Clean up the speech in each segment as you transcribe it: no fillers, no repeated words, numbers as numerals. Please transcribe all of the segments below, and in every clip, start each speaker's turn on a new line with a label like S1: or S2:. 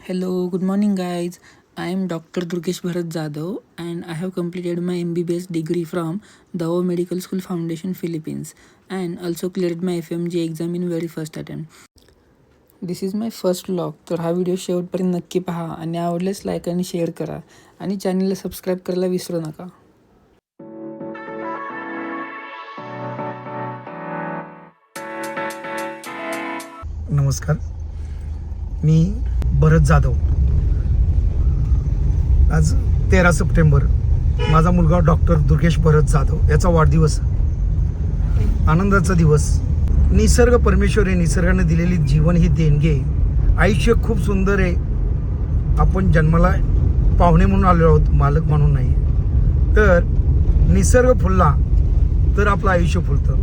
S1: Hello, good morning, guys. I am Dr. Durgesh Bharat Jadhav and I have completed my MBBS degree from Dao Medical School Foundation, Philippines, and also cleared my FMG exam in very first attempt. This is my first vlog. तर हा video शेवटपर्यंत नक्की पहा आणि आवडल्यास like आणि share करा आणि चॅनलला सबस्क्राईब करायला विसरू नका.
S2: नमस्कार, मी भरत जाधव. आज 13 सप्टेंबर माझा मुलगा डॉक्टर दुर्गेश भरत जाधव याचा वाढदिवस. आनंदाचा दिवस. निसर्ग परमेश्वर आहे, निसर्गाने दिलेली जीवन ही देणगी आहे. आयुष्य खूप सुंदर आहे. आपण जन्माला पाहुणे म्हणून आलो आहोत, मालक म्हणून नाही. तर निसर्ग फुलला तर आपलं आयुष्य फुलतं.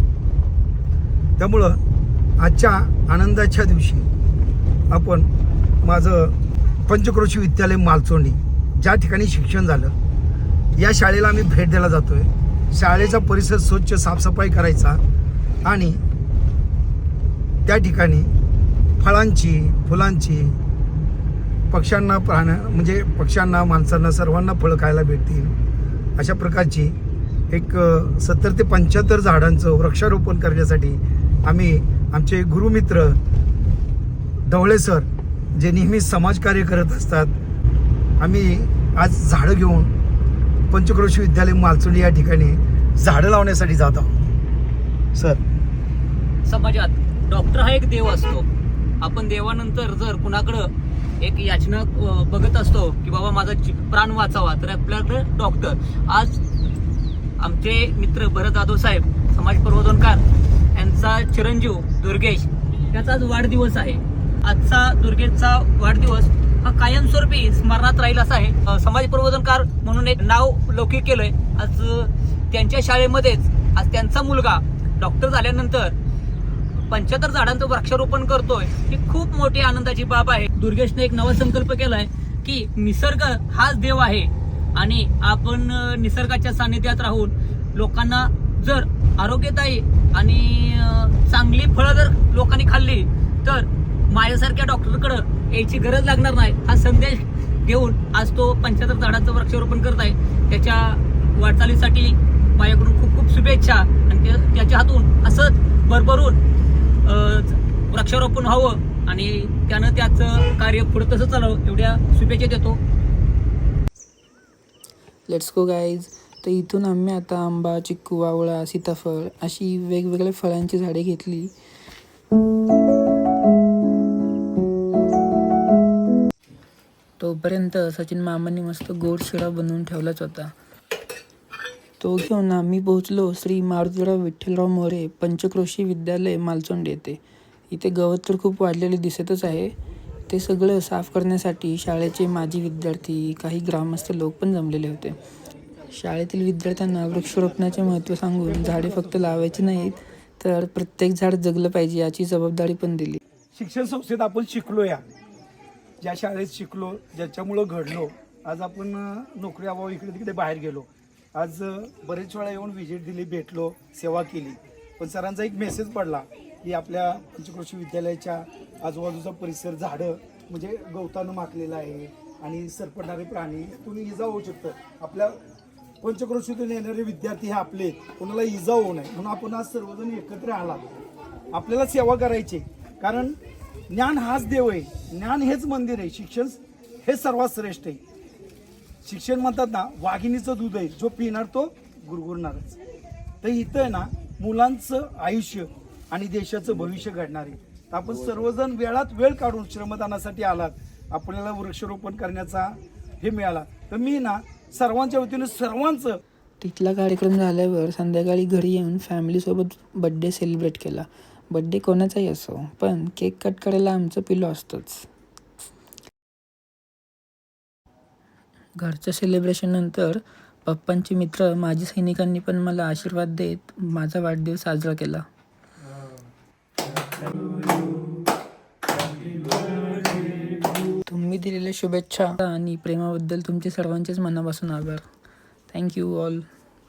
S2: त्यामुळं आजच्या आनंदाच्या दिवशी आपण माझं पंचक्रोशी विद्यालय मालचोंडी ज्या ठिकाणी शिक्षण झालं, या शाळेला आम्ही भेट द्यायला जातो आहे. शाळेचा परिसर स्वच्छ साफसफाई करायचा आणि त्या ठिकाणी फळांची, फुलांची, पक्ष्यांना, म्हणजे पक्ष्यांना, माणसांना, सर्वांना फळं खायला भेटतील अशा प्रकारची एक 70 ते 75 झाडांचं वृक्षारोपण करण्यासाठी आम्ही आमचे गुरुमित्र ढवळे सर, जे नेहमी समाजकार्य करत असतात, आम्ही आज झाडं घेऊन पंचक्रोशी विद्यालय मालचोंडी या ठिकाणी झाडं लावण्यासाठी जात आहोत. सर,
S3: समाजात डॉक्टर हा एक देव असतो. आपण देवानंतर जर कुणाकडं एक याचना बघत असतो की बाबा माझा प्राण वाचावा, तर आपल्याकडे डॉक्टर. आज आमचे मित्र भरत जाधव साहेब, समाज प्रबोधनकार, यांचा चिरंजीव दुर्गेश याचा आज वाढदिवस आहे. आजचा दुर्गेशचा वाढदिवस हा कायमस्वरूपी स्मरणात राहील असा आहे. समाज प्रबोधनकार म्हणून एक नाव लौकिक केलंय. आज त्यांच्या शाळेमध्येच आज त्यांचा मुलगा डॉक्टर झाल्यानंतर 75 झाडांचं वृक्षारोपण करतोय. ही खूप मोठी आनंदाची बाब आहे. दुर्गेशने एक नवा संकल्प केलाय की निसर्ग हाच देव आहे आणि आपण निसर्गाच्या सानिध्यात राहून लोकांना जर आरोग्यदायी आणि चांगली फळं जर लोकांनी खाल्ली तर माझ्यासारख्या डॉक्टरकडे यायची गरज लागणार नाही, हा संदेश घेऊन आज तो 75 झाडांचं वृक्षारोपण करत आहे. त्याच्या वाटचालीसाठी माझ्याकडून खूप खूप शुभेच्छा आणि त्याच्या हातून असंच भरभरून वृक्षारोपण व्हावं आणि त्यानं त्याचं कार्य पुढे तसं चालावं एवढ्या शुभेच्छा देतो.
S1: Let's go guys. तर इथून आम्ही आता आंबा, चिक्कू, आवळा, सीताफळ अशी वेगवेगळ्या फळांची झाडे घेतली. तोपर्यंत सचिन मामांनी मस्त गोड शिरा बनवून ठेवलाच होता. तो घेऊन आम्ही पोहोचलो श्री मारुतीराव विठ्ठलराव मोरे पंचक्रोशी विद्यालय मालचोंड येथे. इथे गवत तर खूप वाढलेले दिसतच आहे. ते सगळं साफ करण्यासाठी शाळेचे माजी विद्यार्थी, काही ग्रामस्थ लोक पण जमलेले होते. शाळेतील विद्यार्थ्यांना वृक्षारोपणाचे महत्त्व सांगून झाडे फक्त लावायची नाहीत तर प्रत्येक झाड जगलं पाहिजे याची जबाबदारी पण दिली.
S2: शिक्षण संस्थेत आपण शिकलो, या ज्या शाळेत शिकलो, ज्याच्यामुळं घडलो, आज आपण नोकरी अभावी इकडे तिकडे बाहेर गेलो. आज बरेच वेळा येऊन व्हिजिट दिली, भेटलो, सेवा केली. पण सरांचा एक मेसेज पडला की आपल्या पंचक्रोशी विद्यालयाच्या आजूबाजूचा परिसर झाडं म्हणजे गवतानं माखलेला आहे आणि सरपटणारे प्राणी तुम्ही इजा होऊ शकतं. आपल्या पंचक्रोशीतून येणारे विद्यार्थी हे आपले, कोणाला इजा होऊ नये म्हणून आपण आज सर्वजण एकत्र आला. आपल्याला सेवा करायची, कारण ज्ञान हाच देव आहे, ज्ञान हेच मंदिर आहे, शिक्षण हे सर्वात श्रेष्ठ आहे. शिक्षण म्हणतात ना, वाघिणीचं दूध आहे, जो पिणार तो गुरगुरणारच. तर इथं आहे ना, मुलांचं आयुष्य आणि देशाचं भविष्य घडणार आहे. तर आपण सर्वजण वेळात वेळ काढून श्रमदानासाठी आलात, आपल्याला वृक्षारोपण करण्याचा हे मिळाला. तर मी ना सर्वांच्या वतीने सर्वांचं.
S1: तिथला कार्यक्रम झाल्यावर संध्याकाळी घरी येऊन फॅमिलीसोबत बड्डे सेलिब्रेट केला. बड्डे कोणाचाही असो, पण केक कट करायला आमचं पिलो असतंच. घरच्या सेलिब्रेशननंतर पप्पांचे मित्र, माजी सैनिकांनी पण मला आशीर्वाद देत माझा वाढदिवस साजरा केला. तुम्ही दिलेल्या शुभेच्छा आणि प्रेमाबद्दल तुमचे सर्वांचेच मनापासून आभार. Thank you all.